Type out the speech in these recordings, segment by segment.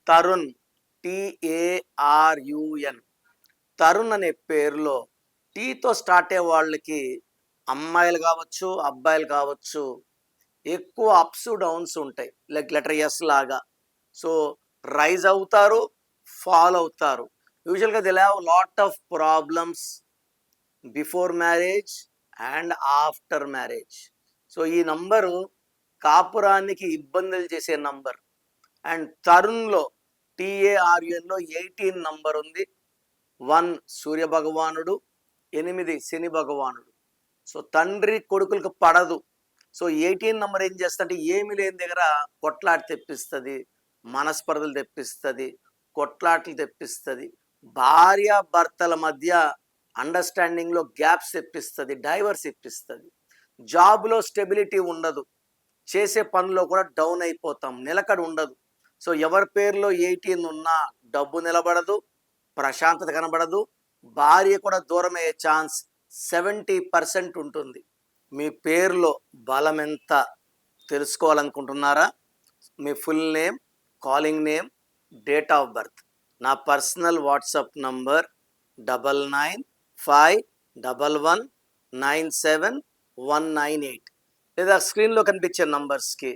Tarun, TARUN. Tarun అనే పేరులో టీతో start అయ్యే వాళ్ళకి అమ్మాయిలు కావచ్చు, అబ్బాయిలు కావచ్చు, ఎక్కువ అప్స్ డౌన్స్ ఉంటాయి. లైక్ లెటర్ ఎస్ లాగా. సో రైజ్ అవుతారు, ఫాల్ అవుతారు. యూజువల్గా they have lot of problems before marriage and after marriage. So ఈ నంబరు కాపురానికి ఇబ్బందులు చేసే నంబర్. అండ్ తరుణ్లో TARUNలో 18 నంబర్ ఉంది. 1 సూర్య భగవానుడు, 8 శని భగవానుడు. సో తండ్రి కొడుకులకు పడదు. సో 18 నంబర్ ఏం చేస్తుంటే ఏమి లేని దగ్గర కొట్లాట తెప్పిస్తుంది, మనస్పర్ధలు తెప్పిస్తుంది, కొట్లాటలు తెప్పిస్తుంది, భార్య భర్తల మధ్య అండర్స్టాండింగ్లో గ్యాప్స్ తెప్పిస్తుంది, డైవర్స్ ఇప్పిస్తుంది. జాబ్లో స్టెబిలిటీ ఉండదు, చేసే పనిలో కూడా డౌన్ అయిపోతాం, నిలకడ ఉండదు. సో ఎవరి పేరులో 18 ఉన్నా డబ్బు నిలబడదు, ప్రశాంతత కనబడదు, భార్య కూడా దూరం అయ్యే ఛాన్స్ 70% ఉంటుంది. మీ పేరులో బలం ఎంత తెలుసుకోవాలనుకుంటున్నారా? మీ full name, calling name, date of birth, నా పర్సనల్ వాట్సాప్ నంబర్ 99511197 లేదా స్క్రీన్లో కనిపించే నంబర్స్కి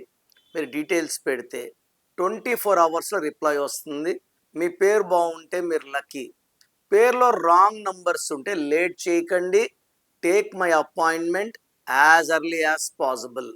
మీరు డీటెయిల్స్ పెడితే 24 అవర్స్లో రిప్లై వస్తుంది. మీ పేరు బాగుంటే మీరు లక్కీ. పేరులో రాంగ్ నంబర్స్ ఉంటే లేట్ చేయకండి. Take my appointment as early as possible.